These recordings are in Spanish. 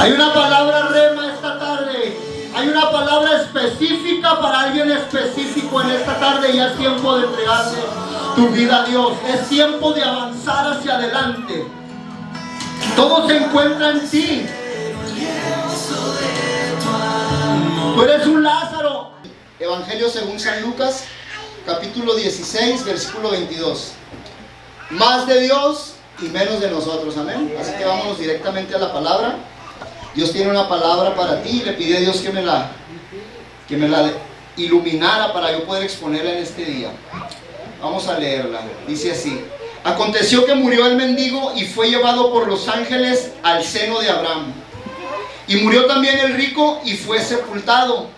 Hay una palabra rema esta tarde. Hay una palabra específica para alguien específico en esta tarde, y es tiempo de entregarle tu vida a Dios. Es tiempo de avanzar hacia adelante. Todo se encuentra en ti. Tú eres un Lázaro. Evangelio según San Lucas, capítulo 16, versículo 22. Más de Dios y menos de nosotros, amén. Así que vámonos directamente a la palabra. Dios tiene una palabra para ti y le pide a Dios que me la iluminara para yo poder exponerla en este día. Vamos a leerla. Dice así: aconteció que murió el mendigo y fue llevado por los ángeles al seno de Abraham. Y murió también el rico y fue sepultado.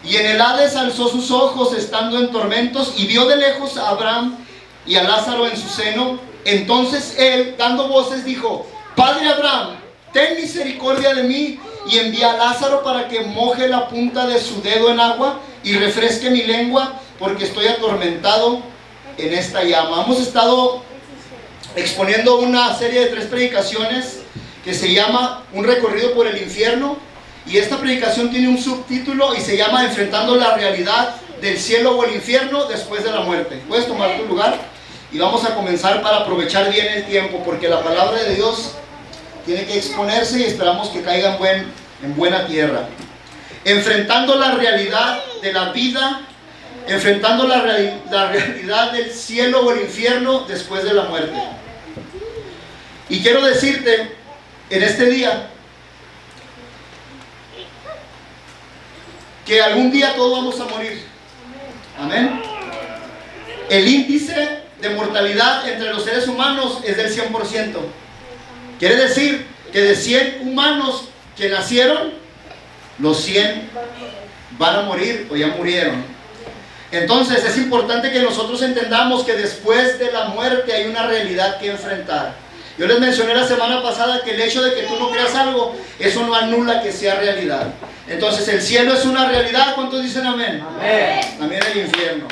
Y en el Hades alzó sus ojos estando en tormentos y vio de lejos a Abraham y a Lázaro en su seno. Entonces él, dando voces, dijo: Padre Abraham, ten misericordia de mí y envía a Lázaro para que moje la punta de su dedo en agua y refresque mi lengua, porque estoy atormentado en esta llama. Hemos estado exponiendo una serie de 3 predicaciones que se llama Un recorrido por el infierno, y esta predicación tiene un subtítulo y se llama Enfrentando la realidad del cielo o el infierno después de la muerte. Puedes tomar tu lugar y vamos a comenzar para aprovechar bien el tiempo, porque la palabra de Dios tiene que exponerse y esperamos que caiga en buena tierra. Enfrentando la realidad de la vida, enfrentando la realidad del cielo o el infierno después de la muerte. Y quiero decirte en este día que algún día todos vamos a morir. Amén. El índice de mortalidad entre los seres humanos es del 100%. Quiere decir que de 100 humanos que nacieron, los 100 van a morir o ya murieron. Entonces es importante que nosotros entendamos que después de la muerte hay una realidad que enfrentar. Yo les mencioné la semana pasada que el hecho de que tú no creas algo, eso no anula que sea realidad. Entonces el cielo es una realidad. ¿Cuántos dicen amén? Amén. También el infierno.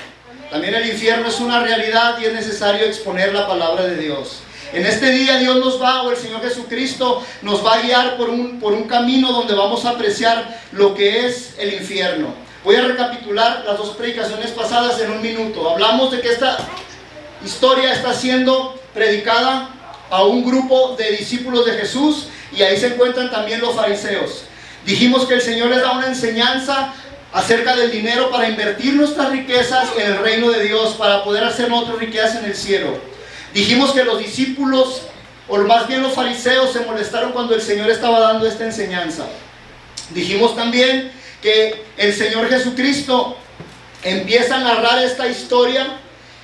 También el infierno es una realidad y es necesario exponer la palabra de Dios. En este día Dios nos va, o el Señor Jesucristo nos va a guiar por un camino donde vamos a apreciar lo que es el infierno. Voy a recapitular las 2 predicaciones pasadas en un minuto. Hablamos de que esta historia está siendo predicada a un grupo de discípulos de Jesús, y ahí se encuentran también los fariseos. Dijimos que el Señor les da una enseñanza acerca del dinero para invertir nuestras riquezas en el reino de Dios, para poder hacer nosotros riquezas en el cielo. Dijimos que los discípulos, o más bien los fariseos, se molestaron cuando el Señor estaba dando esta enseñanza. Dijimos también que el Señor Jesucristo empieza a narrar esta historia,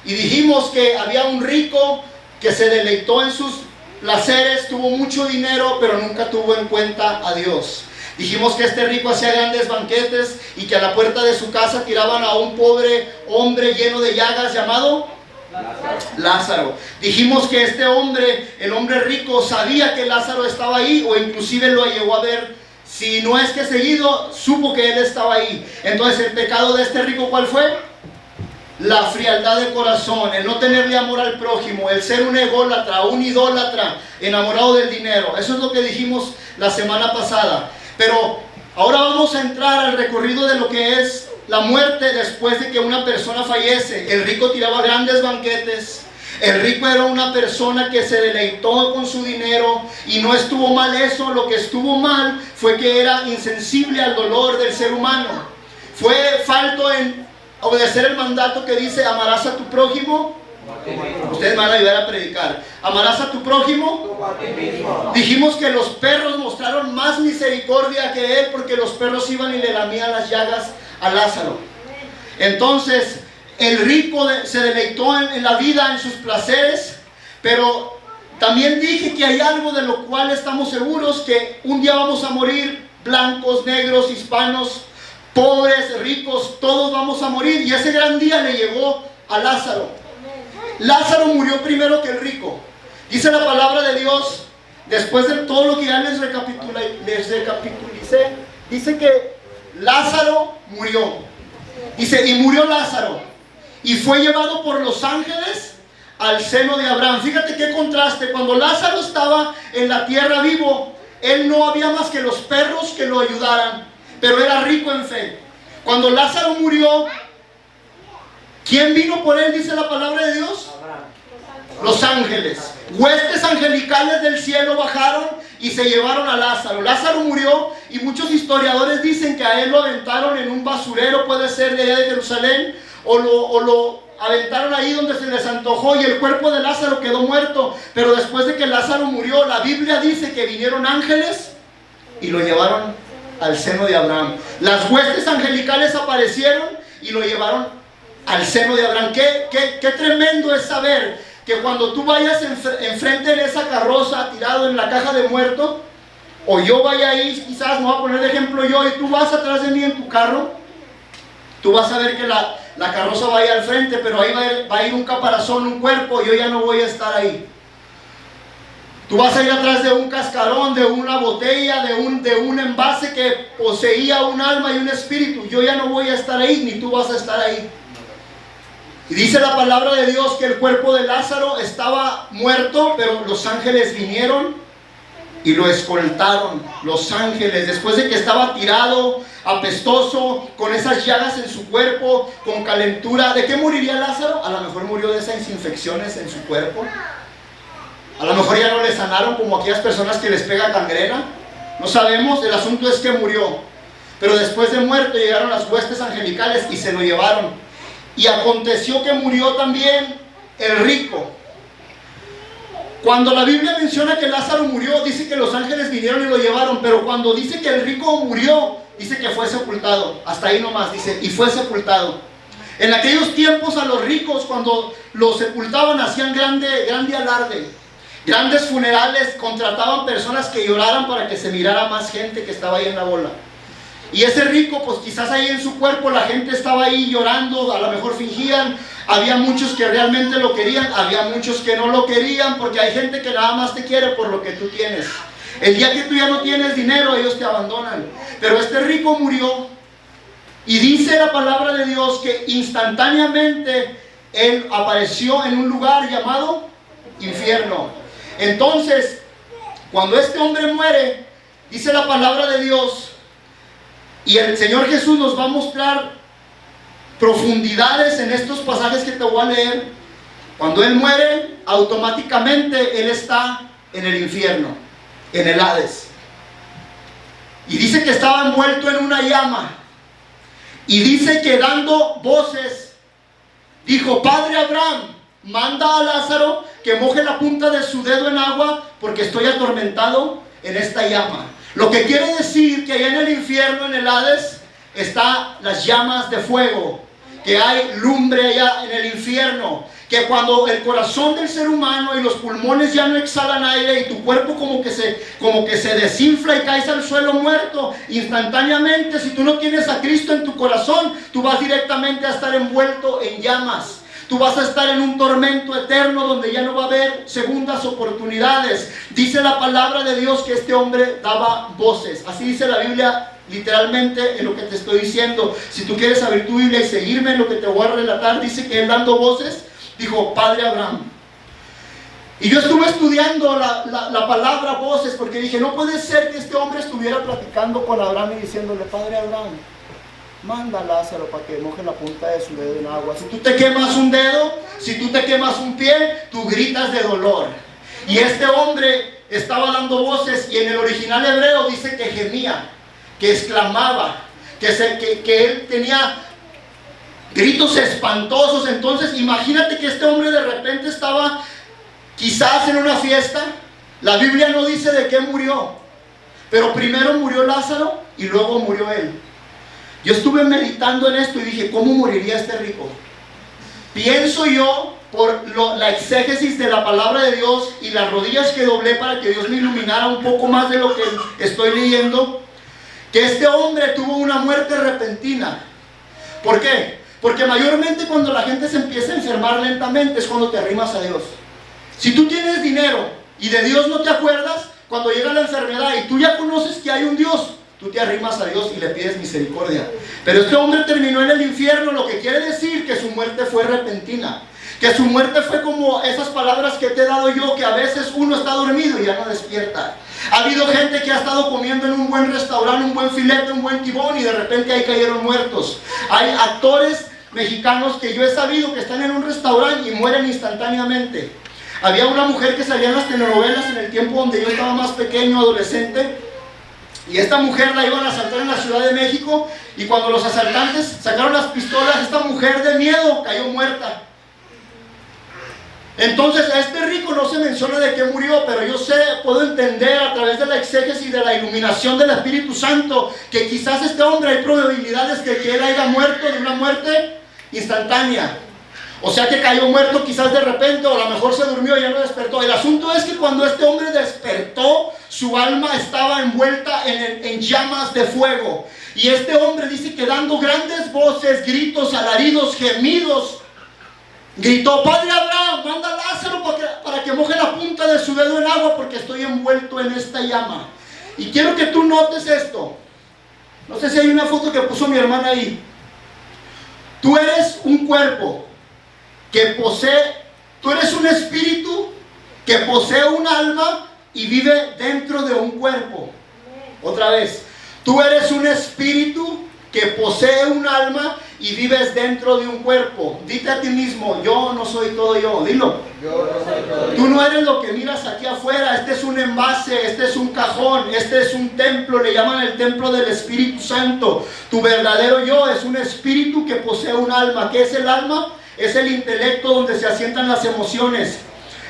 y dijimos que había un rico que se deleitó en sus placeres, tuvo mucho dinero, pero nunca tuvo en cuenta a Dios. Dijimos que este rico hacía grandes banquetes y que a la puerta de su casa tiraban a un pobre hombre lleno de llagas llamado Lázaro. Dijimos que este hombre, el hombre rico, sabía que Lázaro estaba ahí, o inclusive lo llegó a ver. Si no es que seguido, supo que él estaba ahí. Entonces el pecado de este rico, ¿cuál fue? La frialdad de corazón, el no tenerle amor al prójimo, el ser un ególatra, un idólatra, enamorado del dinero. Eso es lo que dijimos la semana pasada. Pero ahora vamos a entrar al recorrido de lo que es la muerte después de que una persona fallece. El rico tiraba grandes banquetes. El rico era una persona que se deleitó con su dinero, y no estuvo mal eso. Lo que estuvo mal fue que era insensible al dolor del ser humano. Fue falto en obedecer el mandato que dice: amarás a tu prójimo. Ustedes me van a ayudar a predicar. Amarás a tu prójimo. Dijimos que los perros mostraron más misericordia que él, porque los perros iban y le lamían las llagas a Lázaro. Entonces el rico se deleitó en la vida, en sus placeres. Pero también dije que hay algo de lo cual estamos seguros: que un día vamos a morir. Blancos, negros, hispanos, pobres, ricos, todos vamos a morir. Y ese gran día le llegó a Lázaro. Lázaro murió primero que el rico. Dice la palabra de Dios, después de todo lo que ya les recapitulicé, dice que Lázaro murió. Dice: y murió Lázaro, y fue llevado por los ángeles al seno de Abraham. Fíjate qué contraste. Cuando Lázaro estaba en la tierra vivo, él no había más que los perros que lo ayudaran, pero era rico en fe. Cuando Lázaro murió, ¿quién vino por él? Dice la palabra de Dios. Los ángeles, huestes angelicales del cielo bajaron y se llevaron a Lázaro. Lázaro murió y muchos historiadores dicen que a él lo aventaron en un basurero, puede ser de allá de Jerusalén, o lo aventaron ahí donde se les antojó, y el cuerpo de Lázaro quedó muerto. Pero después de que Lázaro murió, la Biblia dice que vinieron ángeles y lo llevaron al seno de Abraham. Las huestes angelicales aparecieron y lo llevaron al seno de Abraham. Qué tremendo es saber que cuando tú vayas enfrente de esa carroza tirado en la caja de muerto, o yo vaya ahí, quizás me voy a poner de ejemplo yo, y tú vas atrás de mí en tu carro, tú vas a ver que la carroza va a ir al frente, pero ahí va a ir un caparazón, un cuerpo, y yo ya no voy a estar ahí. Tú vas a ir atrás de un cascarón, de una botella, de un envase que poseía un alma y un espíritu. Yo ya no voy a estar ahí, ni tú vas a estar ahí. Y dice la palabra de Dios que el cuerpo de Lázaro estaba muerto, pero los ángeles vinieron y lo escoltaron. Los ángeles, después de que estaba tirado, apestoso, con esas llagas en su cuerpo, con calentura. ¿De qué moriría Lázaro? A lo mejor murió de esas infecciones en su cuerpo. A lo mejor ya no le sanaron, como aquellas personas que les pega gangrena. No sabemos, el asunto es que murió. Pero después de muerto llegaron las huestes angelicales y se lo llevaron. Y aconteció que murió también el rico. Cuando la Biblia menciona que Lázaro murió, dice que los ángeles vinieron y lo llevaron. Pero cuando dice que el rico murió, dice que fue sepultado. Hasta ahí nomás dice, y fue sepultado. En aquellos tiempos a los ricos, cuando los sepultaban, hacían grande alarde, grandes funerales, contrataban personas que lloraran para que se mirara más gente que estaba ahí en la bola. Y ese rico, pues quizás ahí en su cuerpo la gente estaba ahí llorando, a lo mejor fingían. Había muchos que realmente lo querían, había muchos que no lo querían, porque hay gente que nada más te quiere por lo que tú tienes. El día que tú ya no tienes dinero, ellos te abandonan. Pero este rico murió, y dice la palabra de Dios que instantáneamente él apareció en un lugar llamado infierno. Entonces, cuando este hombre muere, dice la palabra de Dios, y el Señor Jesús nos va a mostrar profundidades en estos pasajes que te voy a leer. Cuando Él muere, automáticamente Él está en el infierno, en el Hades. Y dice que estaba envuelto en una llama. Y dice que dando voces, dijo: Padre Abraham, manda a Lázaro que moje la punta de su dedo en agua, porque estoy atormentado en esta llama. Lo que quiere decir que allá en el infierno, en el Hades, están las llamas de fuego, que hay lumbre allá en el infierno, que cuando el corazón del ser humano y los pulmones ya no exhalan aire y tu cuerpo como que se desinfla y caes al suelo muerto, instantáneamente, si tú no tienes a Cristo en tu corazón, tú vas directamente a estar envuelto en llamas. Tú vas a estar en un tormento eterno donde ya no va a haber segundas oportunidades. Dice la palabra de Dios que este hombre daba voces. Así dice la Biblia literalmente en lo que te estoy diciendo. Si tú quieres abrir tu Biblia y seguirme en lo que te voy a relatar, dice que él dando voces dijo: Padre Abraham. Y yo estuve estudiando la palabra voces, porque dije, no puede ser que este hombre estuviera platicando con Abraham y diciéndole: Padre Abraham, manda a Lázaro para que moje la punta de su dedo en agua. Si tú te quemas un dedo, si tú te quemas un pie, tú gritas de dolor. Y este hombre estaba dando voces, y en el original hebreo dice que gemía, que exclamaba, que él tenía gritos espantosos. Entonces imagínate que este hombre de repente estaba quizás en una fiesta. La Biblia no dice de qué murió, pero primero murió Lázaro y luego murió él. Yo estuve meditando en esto y dije: ¿cómo moriría este rico? Pienso yo, por la exégesis de la palabra de Dios y las rodillas que doblé para que Dios me iluminara un poco más de lo que estoy leyendo, que este hombre tuvo una muerte repentina. ¿Por qué? Porque mayormente cuando la gente se empieza a enfermar lentamente es cuando te arrimas a Dios. Si tú tienes dinero y de Dios no te acuerdas, cuando llega la enfermedad y tú ya conoces que hay un Dios, tú te arrimas a Dios y le pides misericordia. Pero este hombre terminó en el infierno, lo que quiere decir que su muerte fue repentina. Que su muerte fue como esas palabras que te he dado yo, que a veces uno está dormido y ya no despierta. Ha habido gente que ha estado comiendo en un buen restaurante, un buen filete, un buen tibón, y de repente ahí cayeron muertos. Hay actores mexicanos que yo he sabido que están en un restaurante y mueren instantáneamente. Había una mujer que salía en las telenovelas en el tiempo donde yo estaba más pequeño, adolescente, y esta mujer la iban a asaltar en la Ciudad de México, y cuando los asaltantes sacaron las pistolas, esta mujer de miedo cayó muerta. Entonces a este rico no se menciona de qué murió, pero yo puedo entender a través de la exégesis de la iluminación del Espíritu Santo que quizás este hombre hay probabilidades de que él haya muerto de una muerte instantánea. O sea que cayó muerto quizás de repente, o a lo mejor se durmió y ya no despertó. El asunto es que cuando este hombre despertó, su alma estaba envuelta en llamas de fuego. Y este hombre dice que dando grandes voces, gritos, alaridos, gemidos, gritó: Padre Abraham, manda a Lázaro para que moje la punta de su dedo en agua, porque estoy envuelto en esta llama. Y quiero que tú notes esto. No sé si hay una foto que puso mi hermana ahí. Tú eres un cuerpo que posee, tú eres un espíritu que posee un alma y vive dentro de un cuerpo. Otra vez, tú eres un espíritu que posee un alma y vives dentro de un cuerpo. Dite a ti mismo: yo no soy todo yo. Dilo. Yo no soy todo yo. Tú no eres lo que miras aquí afuera. Este es un envase, este es un cajón, este es un templo. Le llaman el templo del Espíritu Santo. Tu verdadero yo es un espíritu que posee un alma. ¿Qué es el alma? Es el intelecto donde se asientan las emociones.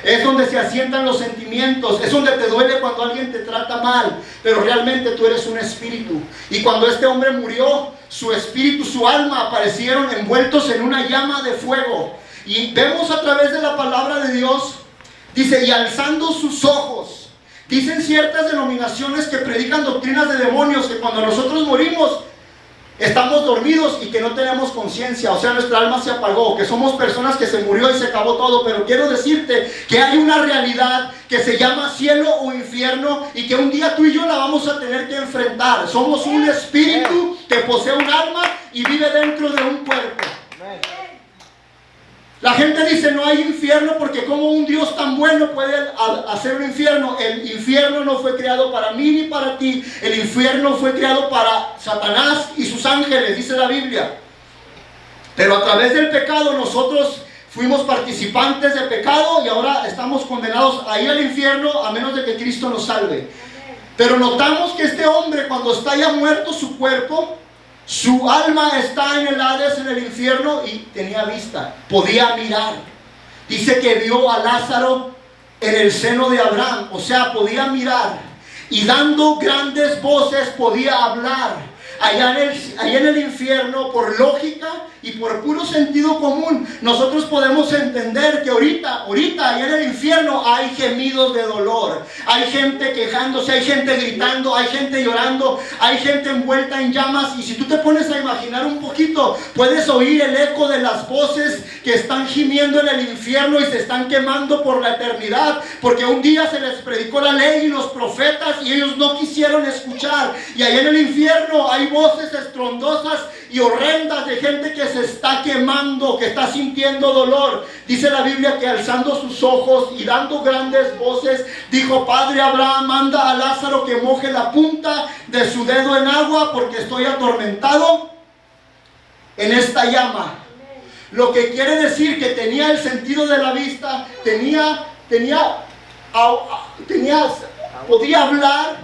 Es donde se asientan los sentimientos. Es donde te duele cuando alguien te trata mal. Pero realmente tú eres un espíritu. Y cuando este hombre murió, su espíritu, su alma aparecieron envueltos en una llama de fuego. Y vemos a través de la palabra de Dios, dice: y alzando sus ojos. Dicen ciertas denominaciones que predican doctrinas de demonios, que cuando nosotros morimos estamos dormidos y que no tenemos conciencia, o sea, nuestra alma se apagó, que somos personas que se murió y se acabó todo. Pero quiero decirte que hay una realidad que se llama cielo o infierno, y que un día tú y yo la vamos a tener que enfrentar. Somos un espíritu que posee un alma y vive dentro de un cuerpo. La gente dice: no hay infierno, porque como un Dios tan bueno puede hacer un infierno. El infierno no fue creado para mí ni para ti. El infierno fue creado para Satanás y sus ángeles, dice la Biblia. Pero a través del pecado nosotros fuimos participantes de pecado, y ahora estamos condenados a ir al infierno a menos de que Cristo nos salve. Pero notamos que este hombre, cuando está ya muerto su cuerpo, su alma está en el Hades, en el infierno, y tenía vista, podía mirar. Dice que vio a Lázaro en el seno de Abraham, o sea, podía mirar, y dando grandes voces podía hablar. Allá en el infierno, por lógica y por puro sentido común, nosotros podemos entender que ahorita allá en el infierno hay gemidos de dolor, hay gente quejándose, hay gente gritando, hay gente llorando, hay gente envuelta en llamas. Y si tú te pones a imaginar un poquito, puedes oír el eco de las voces que están gimiendo en el infierno y se están quemando por la eternidad, porque un día se les predicó la ley y los profetas y ellos no quisieron escuchar. Y allá en el infierno hay voces estrondosas y horrendas de gente que se está quemando, que está sintiendo dolor. Dice la Biblia que alzando sus ojos y dando grandes voces, dijo: Padre Abraham, manda a Lázaro que moje la punta de su dedo en agua, porque estoy atormentado en esta llama. Lo que quiere decir que tenía el sentido de la vista, podía hablar,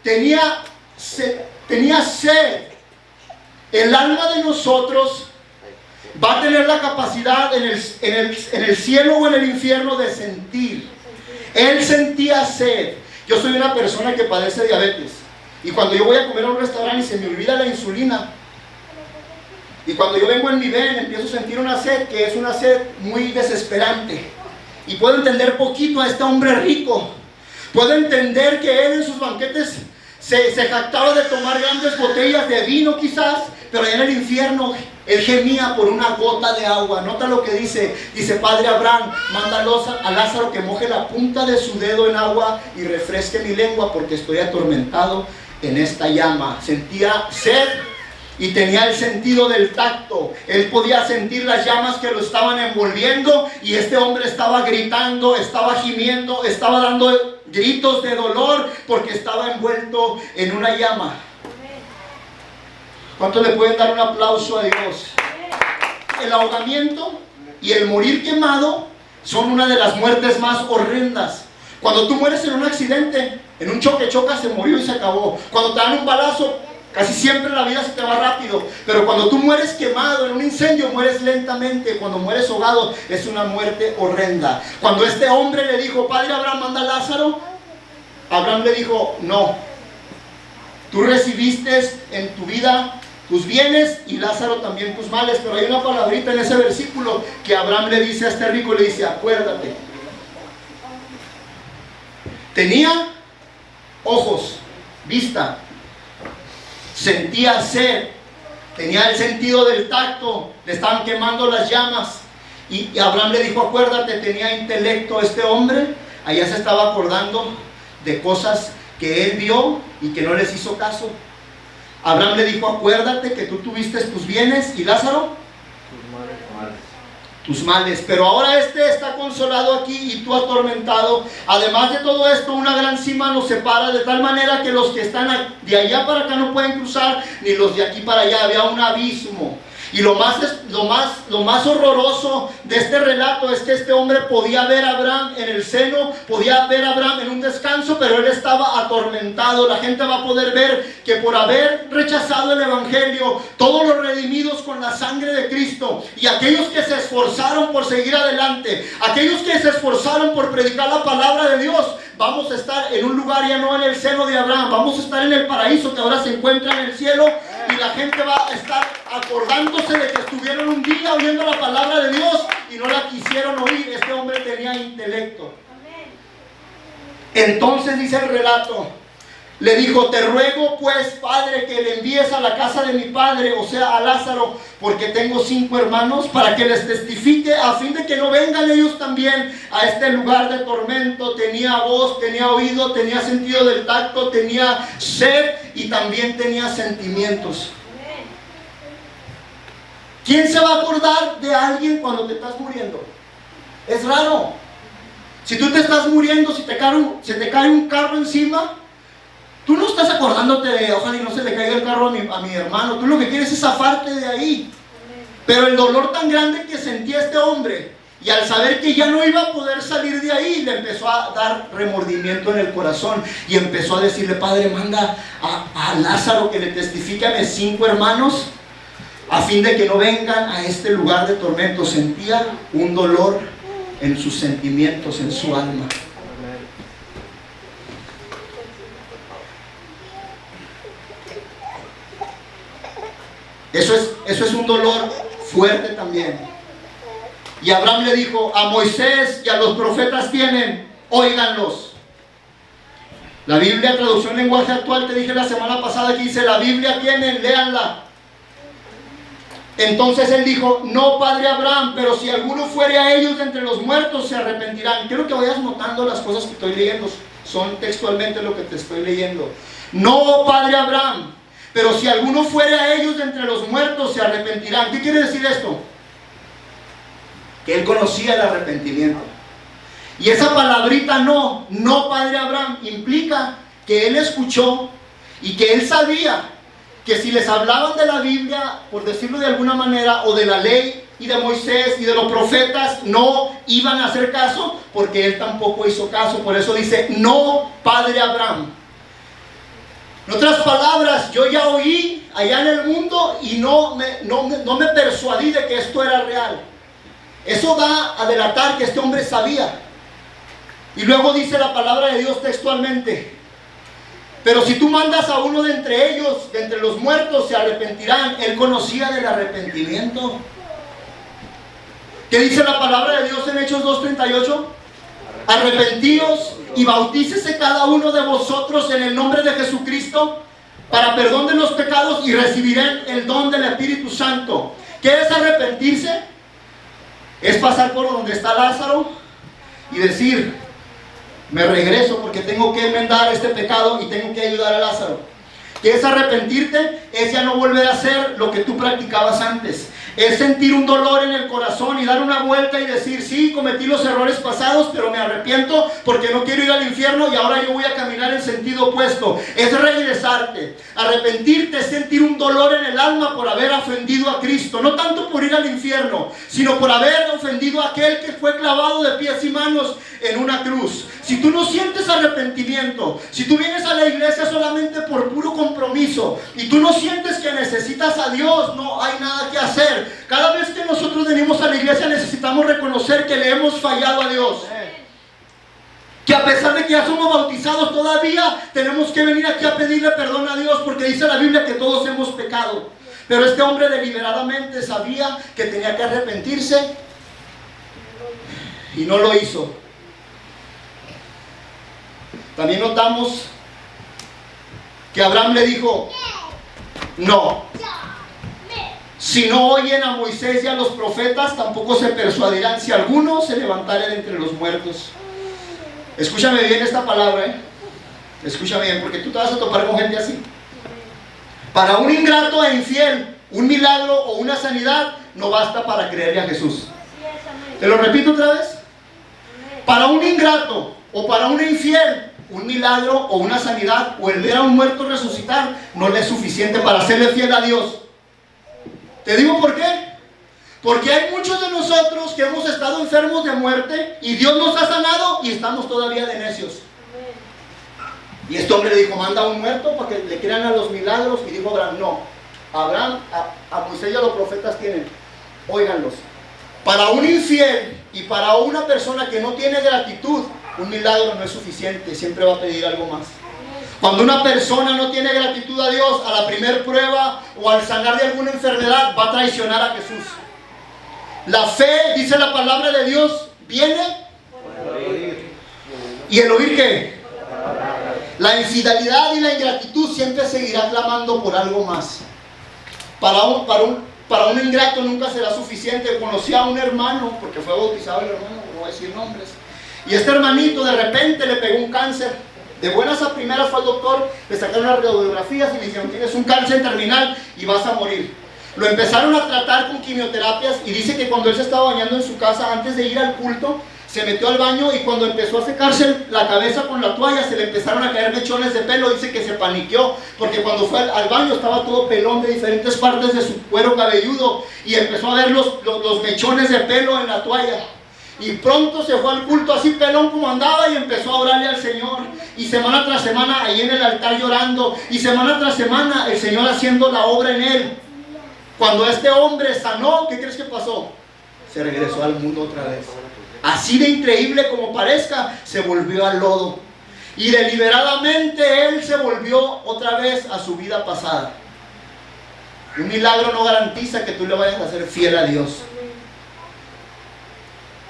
tenía sed. El alma de nosotros va a tener la capacidad en el cielo o en el infierno de sentir. Él sentía sed. Yo soy una persona que padece diabetes, y cuando yo voy a comer a un restaurante y se me olvida la insulina, y cuando yo vengo en mi ven empiezo a sentir una sed que es una sed muy desesperante. Y puedo entender poquito a este hombre rico. Puedo entender que él en sus banquetes se jactaba de tomar grandes botellas de vino quizás, pero allá en el infierno él gemía por una gota de agua. Nota lo que dice. Dice: Padre Abraham, manda a Lázaro que moje la punta de su dedo en agua y refresque mi lengua, porque estoy atormentado en esta llama. Sentía sed y tenía el sentido del tacto. Él podía sentir las llamas que lo estaban envolviendo, y este hombre estaba gritando, estaba gimiendo, estaba dando gritos de dolor porque estaba envuelto en una llama. ¿Cuántos le pueden dar un aplauso a Dios? El ahogamiento y el morir quemado son una de las muertes más horrendas. Cuando tú mueres en un accidente, en un choque, chocas, se murió y se acabó. Cuando te dan un balazo, casi siempre la vida se te va rápido. Pero cuando tú mueres quemado en un incendio, mueres lentamente. Cuando mueres ahogado, es una muerte horrenda. Cuando este hombre le dijo, Padre Abraham, manda a Lázaro, Abraham le dijo, no. Tú recibiste en tu vida tus bienes y Lázaro también tus males. Pero hay una palabrita en ese versículo que Abraham le dice a este rico, le dice, acuérdate. Tenía ojos, vista, sentía sed, tenía el sentido del tacto, le estaban quemando las llamas. Y Abraham le dijo, acuérdate, tenía intelecto este hombre. Allá se estaba acordando de cosas que él vio y que no les hizo caso. Abraham le dijo, acuérdate que tú tuviste tus bienes y Lázaro tus males, pero ahora este está consolado aquí y tú atormentado. Además de todo esto, una gran cima nos separa, de tal manera que los que están de allá para acá no pueden cruzar, ni los de aquí para allá. Había un abismo. Y lo más horroroso de este relato es que este hombre podía ver a Abraham en el seno, podía ver a Abraham en un descanso, pero él estaba atormentado. La gente va a poder ver que por haber rechazado el evangelio, todos los redimidos con la sangre de Cristo y aquellos que se esforzaron por seguir adelante, aquellos que se esforzaron por predicar la palabra de Dios, vamos a estar en un lugar ya no en el seno de Abraham, vamos a estar en el paraíso que ahora se encuentra en el cielo, y la gente va a estar acordándose de que estuvieron un día oyendo la palabra de Dios y no la quisieron oír. Este hombre tenía intelecto. Entonces dice el relato, le dijo, te ruego pues, Padre, que le envíes a la casa de mi padre, o sea, a Lázaro, porque tengo 5 hermanos, para que les testifique, a fin de que no vengan ellos también a este lugar de tormento. Tenía voz, tenía oído, tenía sentido del tacto, tenía sed y también tenía sentimientos. ¿Quién se va a acordar de alguien cuando te estás muriendo? Es raro. Si tú te estás muriendo, si se te cae un carro encima, tú no estás acordándote de, ojalá y no se le caiga el carro a mi hermano. Tú lo que quieres es zafarte de ahí. Pero el dolor tan grande que sentía este hombre, y al saber que ya no iba a poder salir de ahí, le empezó a dar remordimiento en el corazón. Y empezó a decirle, Padre, manda a Lázaro que le testifique a mis 5 hermanos, a fin de que no vengan a este lugar de tormento. Sentía un dolor en sus sentimientos, en su alma. Eso es un dolor fuerte también. Y Abraham le dijo, a Moisés y a los profetas tienen, óiganlos. La Biblia, traducción lenguaje actual, te dije la semana pasada que dice, la Biblia tienen, léanla. Entonces él dijo, no, Padre Abraham, pero si alguno fuere a ellos de entre los muertos, se arrepentirán. Quiero que vayas notando las cosas que estoy leyendo, son textualmente lo que te estoy leyendo. No, Padre Abraham, pero si alguno fuere a ellos de entre los muertos, se arrepentirán. ¿Qué quiere decir esto? Que él conocía el arrepentimiento. Y esa palabrita no, Padre Abraham, implica que él escuchó y que él sabía que si les hablaban de la Biblia, por decirlo de alguna manera, o de la ley y de Moisés y de los profetas, no iban a hacer caso, porque él tampoco hizo caso. Por eso dice, no, Padre Abraham. En otras palabras, yo ya oí allá en el mundo y no me persuadí de que esto era real. Eso da a delatar que este hombre sabía. Y luego dice la palabra de Dios textualmente, pero si tú mandas a uno de entre ellos, de entre los muertos, se arrepentirán. Él conocía del arrepentimiento. ¿Qué dice la palabra de Dios en Hechos 2:38? Arrepentíos y bautícese cada uno de vosotros en el nombre de Jesucristo para perdón de los pecados y recibirán el don del Espíritu Santo. ¿Qué es arrepentirse? Es pasar por donde está Lázaro y decir, me regreso porque tengo que enmendar este pecado y tengo que ayudar a Lázaro. ¿Qué es arrepentirte? Es ya no volver a hacer lo que tú practicabas antes. Es sentir un dolor en el corazón y dar una vuelta y decir, sí, cometí los errores pasados, pero me arrepiento porque no quiero ir al infierno y ahora yo voy a caminar en sentido opuesto. Es regresarte. Arrepentirte es sentir un dolor en el alma por haber ofendido a Cristo. No tanto por ir al infierno, sino por haber ofendido a aquel que fue clavado de pies y manos en una cruz. Si tú no sientes arrepentimiento, si tú vienes a la iglesia solamente por puro compromiso y tú no sientes que necesitas a Dios, no hay nada que hacer. Cada vez que nosotros venimos a la iglesia necesitamos reconocer que le hemos fallado a Dios. Que a pesar de que ya somos bautizados todavía tenemos que venir aquí a pedirle perdón a Dios, porque dice la Biblia que todos hemos pecado. Pero este hombre deliberadamente sabía que tenía que arrepentirse y no lo hizo. También notamos que Abraham le dijo, no, si no oyen a Moisés y a los profetas, tampoco se persuadirán si alguno se levantare de entre los muertos. Escúchame bien esta palabra, escúchame bien, porque tú te vas a topar con gente así. Para un ingrato e infiel, un milagro o una sanidad no basta para creerle a Jesús. Te lo repito otra vez. Para un ingrato o para un infiel, un milagro o una sanidad o el ver a un muerto resucitar no le es suficiente para serle fiel a Dios. Te digo por qué. Porque hay muchos de nosotros que hemos estado enfermos de muerte y Dios nos ha sanado y estamos todavía de necios. Y este hombre le dijo, manda a un muerto para que le crean a los milagros. Y dijo Abraham, no. Abraham, a Moisés y a los profetas tienen, óiganlos. Para un infiel y para una persona que no tiene gratitud, un milagro no es suficiente, siempre va a pedir algo más. Cuando una persona no tiene gratitud a Dios, a la primer prueba o al sanar de alguna enfermedad, va a traicionar a Jesús. La fe, dice la palabra de Dios, viene. ¿Y el oír qué? La infidelidad y la ingratitud siempre seguirá clamando por algo más. Para un ingrato nunca será suficiente. Conocí a un hermano, porque fue bautizado el hermano, no voy a decir nombres. Y este hermanito de repente le pegó un cáncer. De buenas a primeras fue al doctor, le sacaron las radiografías y le dijeron, tienes un cáncer terminal y vas a morir. Lo empezaron a tratar con quimioterapias y dice que cuando él se estaba bañando en su casa antes de ir al culto, se metió al baño y cuando empezó a secarse la cabeza con la toalla se le empezaron a caer mechones de pelo. Dice que se paniqueó porque cuando fue al baño estaba todo pelón de diferentes partes de su cuero cabelludo y empezó a ver los mechones de pelo en la toalla. Y pronto se fue al culto así pelón como andaba y empezó a orarle al Señor. Y semana tras semana ahí en el altar llorando. Y semana tras semana el Señor haciendo la obra en él. Cuando este hombre sanó, ¿qué crees que pasó? Se regresó al mundo otra vez. Así de increíble como parezca, se volvió al lodo. Y deliberadamente él se volvió otra vez a su vida pasada. Un milagro no garantiza que tú le vayas a ser fiel a Dios.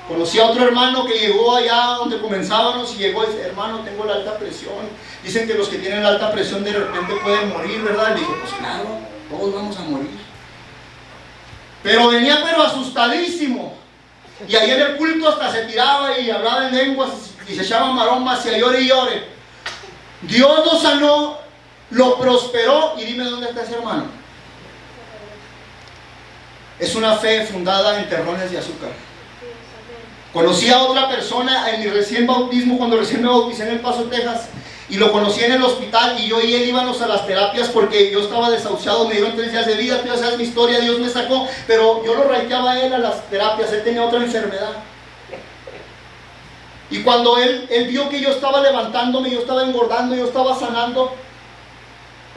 Conocí a otro hermano que llegó allá donde comenzábamos y llegó y dice, hermano, tengo la alta presión. Dicen que los que tienen la alta presión de repente pueden morir, ¿verdad? Le dije, pues claro, todos vamos a morir. Pero venía asustadísimo. Y ahí en el culto hasta se tiraba y hablaba en lenguas y se echaba maromas y a llore y llore. Dios lo sanó, lo prosperó y dime dónde está ese hermano. Es una fe fundada en terrones de azúcar. Conocí a otra persona en mi recién bautismo, cuando recién me bauticé en El Paso, Texas, y lo conocí en el hospital y yo y él íbamos a las terapias porque yo estaba desahuciado, me dieron 3 días de vida, tú ya sabes mi historia, Dios me sacó, pero yo lo raiteaba a él a las terapias, él tenía otra enfermedad. Y cuando él vio que yo estaba levantándome, yo estaba engordando, yo estaba sanando,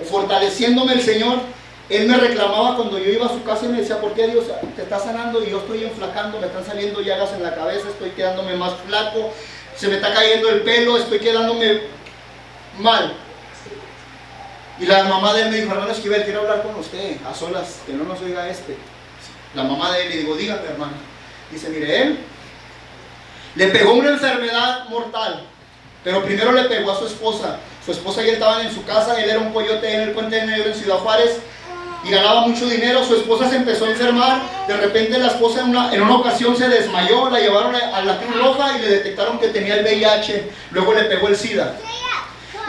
fortaleciéndome el Señor, él me reclamaba cuando yo iba a su casa y me decía, ¿por qué Dios te está sanando? Y yo estoy enflacando, me están saliendo llagas en la cabeza, estoy quedándome más flaco, se me está cayendo el pelo, estoy quedándome mal. Y la mamá de él me dijo, hermano Esquivel, quiero hablar con usted a solas, que no nos oiga este. La mamá de él, le digo, dígame hermano. Dice, mire, él le pegó una enfermedad mortal, pero primero le pegó a su esposa. Su esposa y él estaban en su casa, él era un coyote en el Puente de Negro en Ciudad Juárez y ganaba mucho dinero. Su esposa se empezó a enfermar, de repente la esposa en una ocasión se desmayó, la llevaron a la Cruz Roja y le detectaron que tenía el VIH, luego le pegó el SIDA.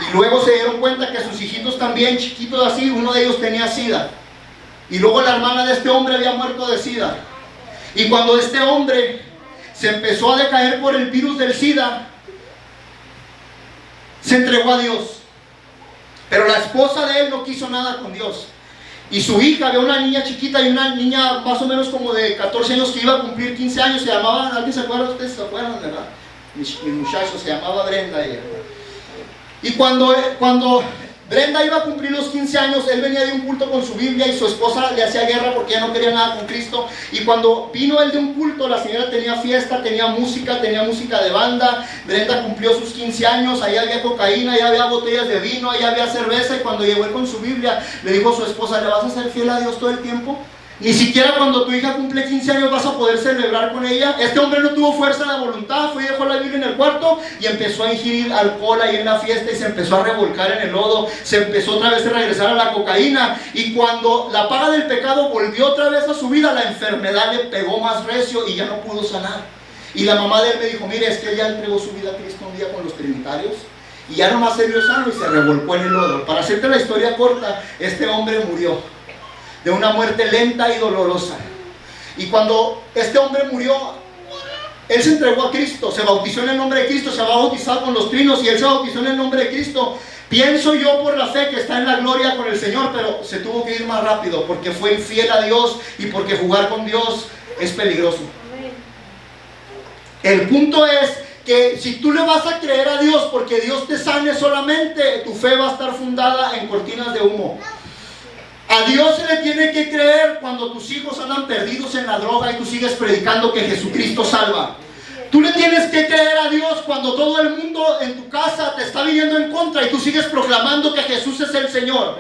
Y luego se dieron cuenta que sus hijitos también, chiquitos así, uno de ellos tenía SIDA. Y luego la hermana de este hombre había muerto de SIDA. Y cuando este hombre se empezó a decaer por el virus del SIDA, se entregó a Dios. Pero la esposa de él no quiso nada con Dios. Y su hija, había una niña chiquita y una niña más o menos como de 14 años que iba a cumplir 15 años. Se llamaba, ¿alguien se acuerda? ¿Ustedes se acuerdan, verdad? Mi muchacho se llamaba Brenda. Ella. Y cuando Brenda iba a cumplir los 15 años, él venía de un culto con su Biblia y su esposa le hacía guerra porque ella no quería nada con Cristo. Y cuando vino él de un culto, la señora tenía fiesta, tenía música de banda. Brenda cumplió sus 15 años, ahí había cocaína, ahí había botellas de vino, ahí había cerveza. Y cuando llegó él con su Biblia, le dijo a su esposa: ¿le vas a ser fiel a Dios todo el tiempo? Ni siquiera cuando tu hija cumple 15 años vas a poder celebrar con ella. Este hombre no tuvo fuerza de voluntad, fue y dejó la Biblia en el cuarto y empezó a ingerir alcohol ahí en la fiesta y se empezó a revolcar en el lodo, se empezó otra vez a regresar a la cocaína. Y cuando la paga del pecado volvió otra vez a su vida, la enfermedad le pegó más recio y ya no pudo sanar. Y la mamá de él me dijo: mire, es que él ya entregó su vida a Cristo un día con los trinitarios y ya nomás se vio sano y se revolcó en el lodo. Para hacerte la historia corta, este hombre murió de una muerte lenta y dolorosa. Y cuando este hombre murió, él se entregó a Cristo, se bautizó en el nombre de Cristo, se va a bautizar con los trinos y él se bautizó en el nombre de Cristo. Pienso yo por la fe que está en la gloria con el Señor, pero se tuvo que ir más rápido porque fue infiel a Dios y porque jugar con Dios es peligroso. El punto es que si tú le vas a creer a Dios porque Dios te sane solamente, tu fe va a estar fundada en cortinas de humo. A Dios se le tiene que creer cuando tus hijos andan perdidos en la droga y tú sigues predicando que Jesucristo salva. Tú le tienes que creer a Dios cuando todo el mundo en tu casa te está viniendo en contra y tú sigues proclamando que Jesús es el Señor.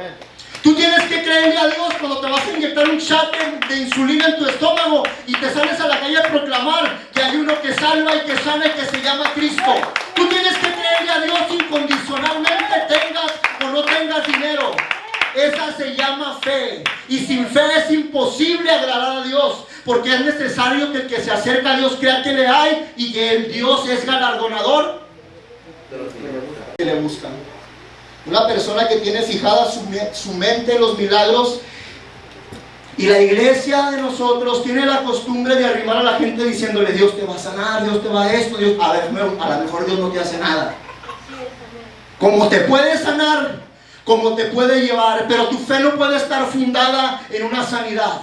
Tú tienes que creerle a Dios cuando te vas a inyectar un shot de insulina en tu estómago y te sales a la calle a proclamar que hay uno que salva y que sana y que se llama Cristo. Tú tienes que creerle a Dios incondicionalmente, tengas o no tengas dinero. Esa se llama fe. Y sin fe es imposible agradar a Dios, porque es necesario que el que se acerca a Dios crea que le hay y que el Dios es galardonador de los que le buscan. Una persona que tiene fijada su mente en los milagros. Y la iglesia de nosotros tiene la costumbre de arrimar a la gente diciéndole: Dios te va a sanar, Dios te va a esto, Dios... A lo mejor Dios no te hace nada. Como te puede sanar, como te puede llevar, pero tu fe no puede estar fundada en una sanidad.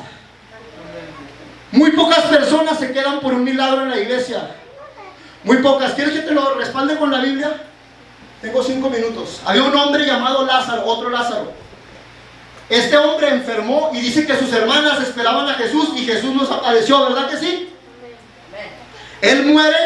Muy pocas personas se quedan por un milagro en la iglesia. Muy pocas. ¿Quieres que te lo respalde con la Biblia? Tengo 5 minutos. Había un hombre llamado Lázaro, otro Lázaro. Este hombre enfermó y dice que sus hermanas esperaban a Jesús y Jesús nos apareció, ¿verdad que sí? Él muere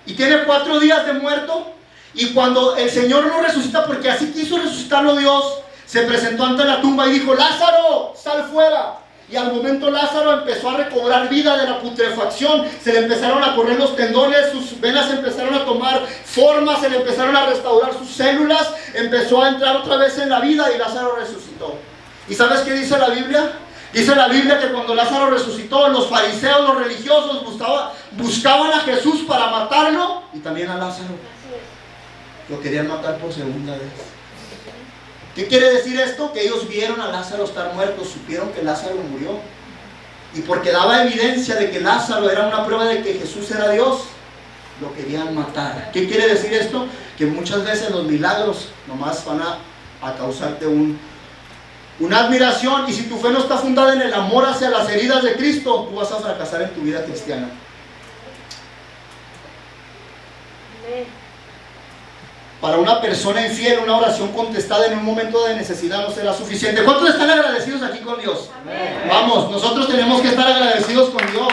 y tiene 4 días de muerto. Y cuando el Señor lo resucita, porque así quiso resucitarlo Dios, se presentó ante la tumba y dijo: Lázaro, sal fuera. Y al momento Lázaro empezó a recobrar vida de la putrefacción, se le empezaron a correr los tendones, sus venas empezaron a tomar forma, se le empezaron a restaurar sus células, empezó a entrar otra vez en la vida y Lázaro resucitó. ¿Y sabes qué dice la Biblia? Dice la Biblia que cuando Lázaro resucitó, los fariseos, los religiosos buscaban a Jesús para matarlo y también a Lázaro. Lo querían matar por segunda vez. ¿Qué quiere decir esto? Que ellos vieron a Lázaro estar muerto, supieron que Lázaro murió. Y porque daba evidencia de que Lázaro era una prueba de que Jesús era Dios, lo querían matar. ¿Qué quiere decir esto? Que muchas veces los milagros nomás van a causarte una admiración. Y si tu fe no está fundada en el amor hacia las heridas de Cristo, tú vas a fracasar en tu vida cristiana. Para una persona infiel, una oración contestada en un momento de necesidad no será suficiente. ¿Cuántos están agradecidos aquí con Dios? Amén. Vamos, nosotros tenemos que estar agradecidos con Dios.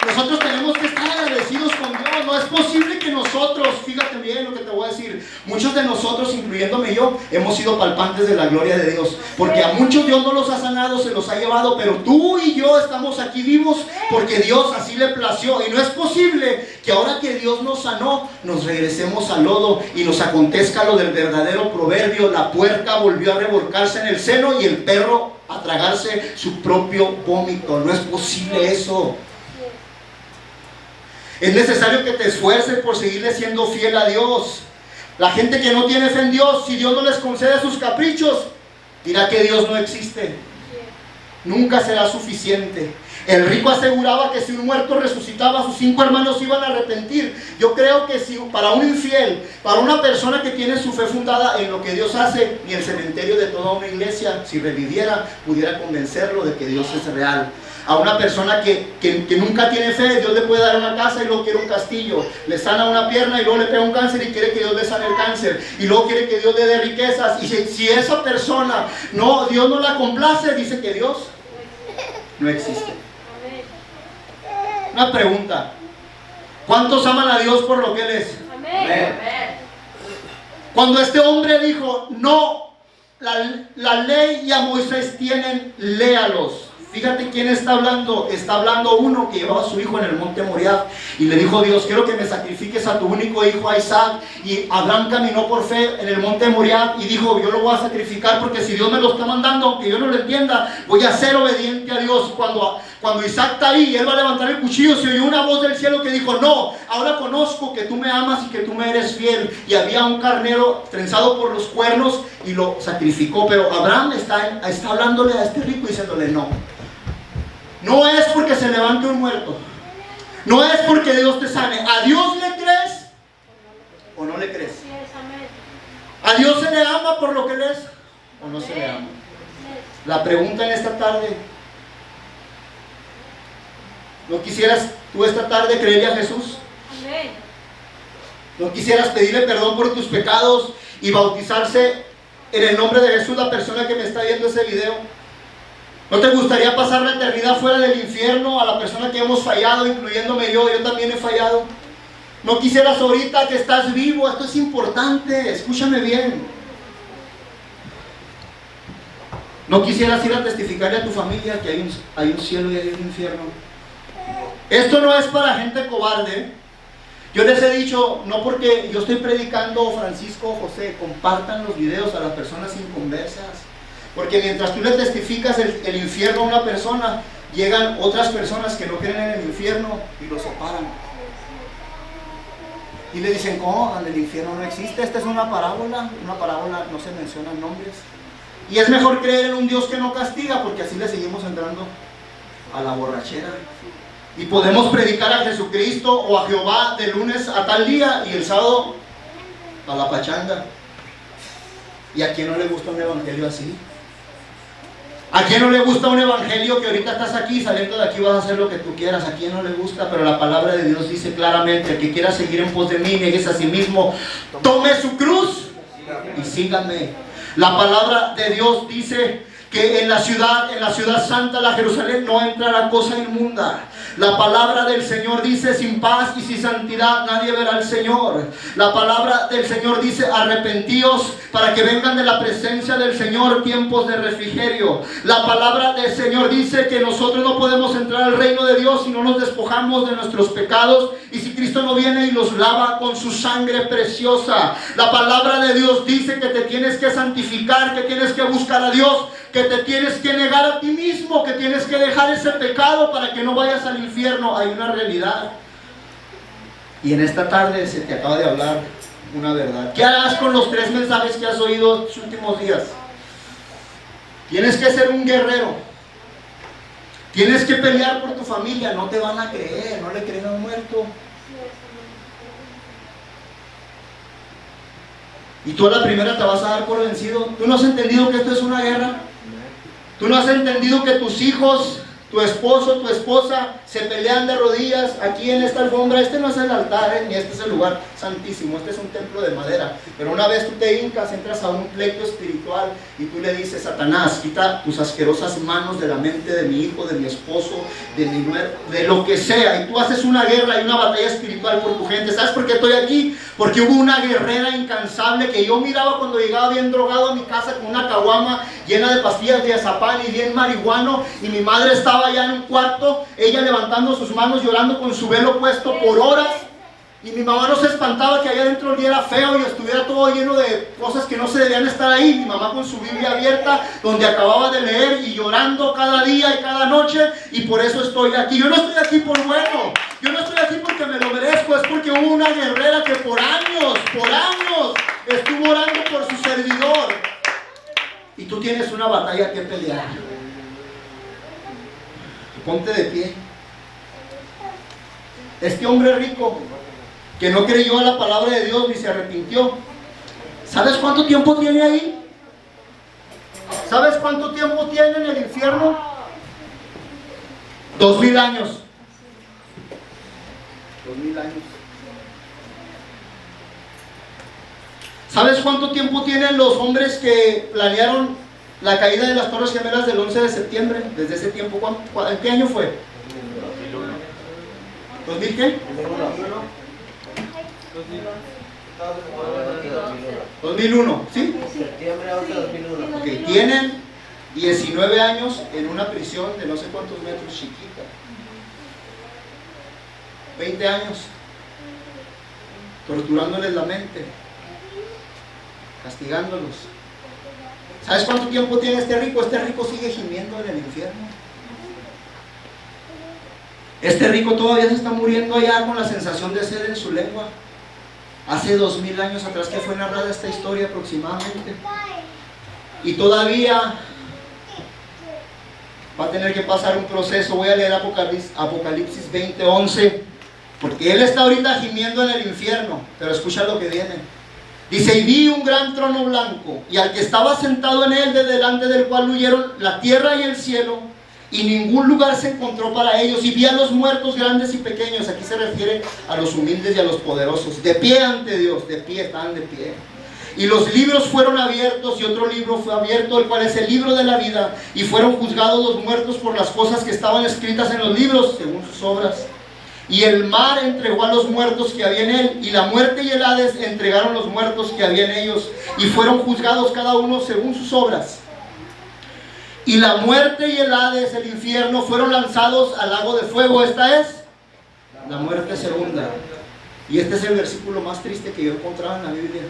Nosotros tenemos que estar agradecidos con Dios. No es posible que nosotros, fíjate bien lo que te voy a decir, muchos de nosotros, incluyéndome yo, hemos sido palpantes de la gloria de Dios, porque a muchos Dios no los ha sanado, se los ha llevado, pero tú y yo estamos aquí vivos porque Dios así le plació. Y no es posible que ahora que Dios nos sanó, nos regresemos al lodo y nos acontezca lo del verdadero proverbio: la puerca volvió a revolcarse en el seno y el perro a tragarse su propio vómito. No es posible eso. Es necesario que te esfuerces por seguirle siendo fiel a Dios. La gente que no tiene fe en Dios, si Dios no les concede sus caprichos, dirá que Dios no existe. nunca será suficiente. El rico aseguraba que si un muerto resucitaba, sus 5 hermanos iban a arrepentir. Yo creo que si para un infiel, para una persona que tiene su fe fundada en lo que Dios hace, ni el cementerio de toda una iglesia, si reviviera, pudiera convencerlo de que Dios es real. A una persona que nunca tiene fe, Dios le puede dar una casa y luego quiere un castillo. Le sana una pierna y luego le pega un cáncer y quiere que Dios le sane el cáncer. Y luego quiere que Dios le dé riquezas. Y si esa persona, Dios no la complace, dice que Dios no existe. Una pregunta: ¿cuántos aman a Dios por lo que Él es? Amén. Cuando este hombre dijo, no, la ley y a Moisés tienen, léalos. Fíjate quién está hablando. Está hablando uno que llevaba a su hijo en el monte Moriah y le dijo: Dios, quiero que me sacrifiques a tu único hijo, a Isaac. Y Abraham caminó por fe en el monte Moriah y dijo: yo lo voy a sacrificar porque si Dios me lo está mandando, aunque yo no lo entienda, voy a ser obediente a Dios. Cuando Isaac está ahí y él va a levantar el cuchillo, se oyó una voz del cielo que dijo: no, ahora conozco que tú me amas y que tú me eres fiel. Y había un carnero trenzado por los cuernos y lo sacrificó. Pero Abraham está hablándole a este rico diciéndole: no es porque se levante un muerto, no es porque Dios te sane. ¿A Dios le crees o no le crees? ¿A Dios se le ama por lo que Él es o no se le ama? La pregunta en esta tarde: ¿no quisieras tú esta tarde creerle a Jesús? ¿No quisieras pedirle perdón por tus pecados y bautizarse en el nombre de Jesús, la persona que me está viendo ese video? ¿No te gustaría pasar la eternidad fuera del infierno? A la persona que hemos fallado, incluyéndome yo también he fallado. ¿No quisieras ahorita que estás vivo? Esto es importante, escúchame bien. ¿No quisieras ir a testificarle a tu familia que hay un cielo y hay un infierno? Esto no es para gente cobarde. Yo les he dicho, no porque yo estoy predicando, Francisco, José, compartan los videos a las personas inconversas. Porque mientras tú le testificas el infierno a una persona, llegan otras personas que no creen en el infierno y lo separan. Y le dicen: ¿cómo? El infierno no existe, esta es una parábola no se mencionan nombres. Y es mejor creer en un Dios que no castiga, porque así le seguimos entrando a la borrachera. Y podemos predicar a Jesucristo o a Jehová de lunes a tal día y el sábado a la pachanga. ¿Y a quién no le gusta un evangelio así? ¿A quién no le gusta un evangelio que ahorita estás aquí, saliendo de aquí vas a hacer lo que tú quieras? ¿A quién no le gusta? Pero la palabra de Dios dice claramente: el que quiera seguir en pos de mí, niegues a sí mismo, tome su cruz y síganme. La palabra de Dios dice que en la ciudad santa, la Jerusalén, no entrará cosa inmunda. La palabra del Señor dice: sin paz y sin santidad nadie verá al Señor. La palabra del Señor dice: arrepentíos para que vengan de la presencia del Señor tiempos de refrigerio. La palabra del Señor dice que nosotros no podemos entrar al reino de Dios si no nos despojamos de nuestros pecados y si Cristo no viene y los lava con su sangre preciosa. La palabra de Dios dice que te tienes que santificar, que tienes que buscar a Dios, que te tienes que negar a ti mismo, que tienes que dejar ese pecado para que no vayas al infierno. Hay una realidad. Y en esta tarde se te acaba de hablar una verdad. ¿Qué harás con los 3 mensajes que has oído estos últimos días? Tienes que ser un guerrero. Tienes que pelear por tu familia. No te van a creer, no le creen a un muerto. Y tú a la primera te vas a dar por vencido. ¿Tú no has entendido que esto es una guerra? ¿Tú no has entendido que tus hijos, tu esposo, tu esposa se pelean de rodillas aquí en esta alfombra? Este no es el altar, ni este es el lugar santísimo, este es un templo de madera. Pero una vez tú te hincas, entras a un pleito espiritual y tú le dices: Satanás, quita tus asquerosas manos de la mente de mi hijo, de mi esposo, de mi nuera, de lo que sea. Y tú haces una guerra y una batalla espiritual por tu gente. ¿Sabes por qué estoy aquí? Porque hubo una guerrera incansable que yo miraba cuando llegaba bien drogado a mi casa con una caguama llena de pastillas de azapán y bien marihuano, y mi madre estaba allá en un cuarto, ella levantando sus manos, llorando con su velo puesto por horas, y mi mamá no se espantaba que allá adentro oliera feo y estuviera todo lleno de cosas que no se debían estar ahí. Mi mamá con su Biblia abierta, donde acababa de leer, y llorando cada día y cada noche, y por eso estoy aquí. Yo no estoy aquí por bueno, yo no estoy aquí porque me lo merezco, es porque hubo una guerrera que por años estuvo orando por su servidor. Y tú tienes una batalla que pelear. Ponte de pie. Este hombre rico, que no creyó a la palabra de Dios ni se arrepintió, ¿sabes cuánto tiempo tiene ahí? ¿Sabes cuánto tiempo tiene en el infierno? 2000 años. 2000 años. ¿Sabes cuánto tiempo tienen los hombres que planearon la caída de las Torres Gemelas del 11 de septiembre? Desde ese tiempo, ¿en qué año fue? 2000. ¿2000 qué? 2001, ¿sí? Septiembre 11 de 2001. Ok, tienen 19 años en una prisión de no sé cuántos metros, chiquita. 20 años torturándoles la mente, castigándolos. ¿Sabes cuánto tiempo tiene este rico? Este rico sigue gimiendo en el infierno. Este rico todavía se está muriendo allá con la sensación de sed en su lengua. Hace 2000 años atrás que fue narrada esta historia aproximadamente. Y todavía va a tener que pasar un proceso. Voy a leer Apocalipsis 20:11, porque él está ahorita gimiendo en el infierno, pero escucha lo que viene. Dice: y vi un gran trono blanco, y al que estaba sentado en él, de delante del cual huyeron la tierra y el cielo, y ningún lugar se encontró para ellos. Y vi a los muertos grandes y pequeños. Aquí se refiere a los humildes y a los poderosos, de pie ante Dios, de pie, estaban de pie. Y los libros fueron abiertos, y otro libro fue abierto, el cual es el libro de la vida. Y fueron juzgados los muertos por las cosas que estaban escritas en los libros, según sus obras. Y el mar entregó a los muertos que había en él, y la muerte y el Hades entregaron los muertos que había en ellos, y fueron juzgados cada uno según sus obras. Y la muerte y el Hades, el infierno, fueron lanzados al lago de fuego. Esta es la muerte segunda. Y este es el versículo más triste que yo encontraba en la Biblia.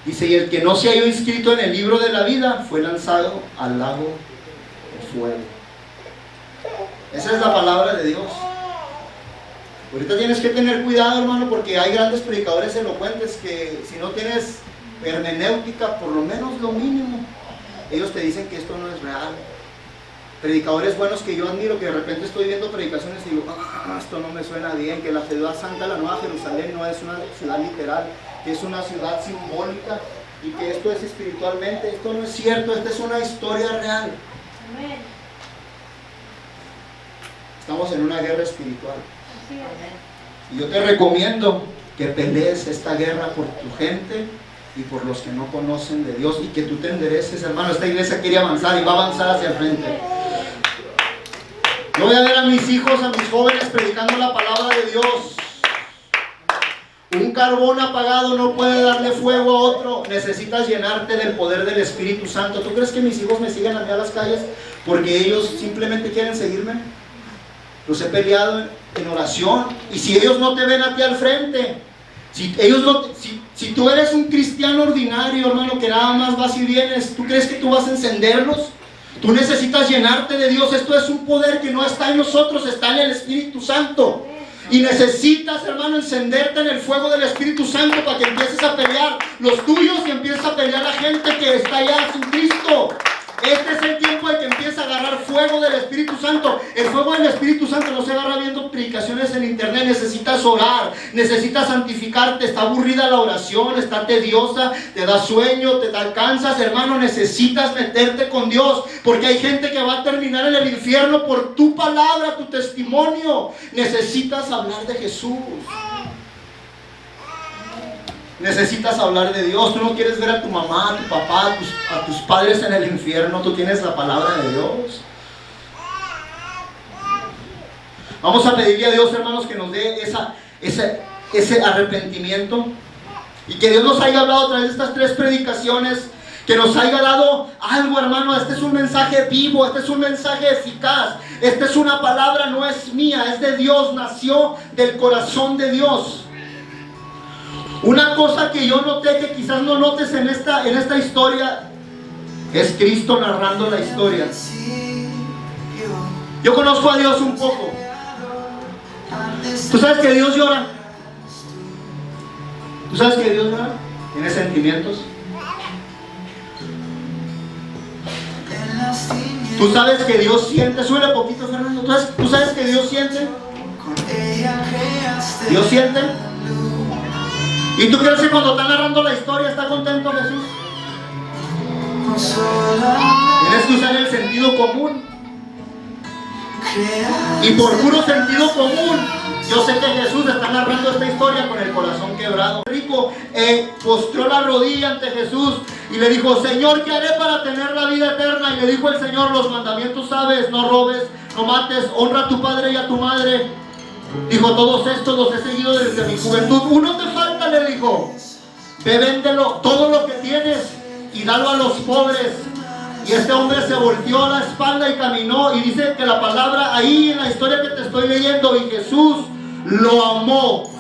Dice: y el que no se halló inscrito en el libro de la vida fue lanzado al lago de fuego. Esa es la palabra de Dios. Ahorita tienes que tener cuidado, hermano, porque hay grandes predicadores elocuentes que, si no tienes hermenéutica, por lo menos lo mínimo, ellos te dicen que esto no es real. Predicadores buenos que yo admiro, que de repente estoy viendo predicaciones y digo: esto no me suena bien, que la ciudad santa, la Nueva Jerusalén, no es una ciudad literal, que es una ciudad simbólica, y que esto es espiritualmente. Esto no es cierto, esta es una historia real. Estamos en una guerra espiritual. Y yo te recomiendo que pelees esta guerra por tu gente y por los que no conocen de Dios, y que tú te endereces, hermano. Esta iglesia quiere avanzar y va a avanzar hacia el frente. Yo voy a ver a mis hijos, a mis jóvenes predicando la palabra de Dios. Un carbón apagado no puede darle fuego a otro. Necesitas llenarte del poder del Espíritu Santo. ¿Tú crees que mis hijos me siguen a mí a las calles porque ellos simplemente quieren seguirme? Los he peleado en oración. Y si ellos no te ven a ti al frente, si tú eres un cristiano ordinario, hermano, que nada más vas y vienes, ¿tú crees que tú vas a encenderlos? Tú necesitas llenarte de Dios. Esto es un poder que no está en nosotros, está en el Espíritu Santo. Y necesitas, hermano, encenderte en el fuego del Espíritu Santo para que empieces a pelear los tuyos y empieces a pelear la gente que está allá sin Cristo. Este es el tiempo de que empieza a agarrar fuego del Espíritu Santo. El fuego del Espíritu Santo no se agarra viendo predicaciones en internet. Necesitas orar, necesitas santificarte. Está aburrida la oración, está tediosa, te da sueño, te cansas, hermano. Necesitas meterte con Dios, porque hay gente que va a terminar en el infierno por tu palabra, tu testimonio. Necesitas hablar de Jesús. Necesitas hablar de Dios. Tú no quieres ver a tu mamá, a tu papá, a tus padres en el infierno. Tú tienes la palabra de Dios. Vamos a pedirle a Dios, hermanos, que nos dé ese arrepentimiento, y que Dios nos haya hablado a través de estas 3 predicaciones, que nos haya dado algo, hermano. Este es un mensaje vivo, este es un mensaje eficaz, esta es una palabra, no es mía, es de Dios, nació del corazón de Dios. Una cosa que yo noté, que quizás no notes en esta historia, es Cristo narrando la historia. Yo conozco a Dios un poco. ¿Tú sabes que Dios llora? ¿Tú sabes que Dios llora? ¿Tiene sentimientos? Tú sabes que Dios siente. Súbele poquito, Fernando. ¿Tú sabes que Dios siente? Dios siente. ¿Y tú crees que cuando está narrando la historia está contento Jesús? Tienes que usar el sentido común. Y por puro sentido común, yo sé que Jesús está narrando esta historia con el corazón quebrado. El rico postró la rodilla ante Jesús y le dijo: Señor, ¿qué haré para tener la vida eterna? Y le dijo el Señor: los mandamientos sabes: no robes, no mates, honra a tu padre y a tu madre. Dijo: todos estos los he seguido desde mi juventud. Uno te falta, le dijo: ve, véndelo, todo lo que tienes y dalo a los pobres. Y este hombre se volteó a la espalda y caminó. Y dice que la palabra ahí en la historia que te estoy leyendo, y Jesús lo amó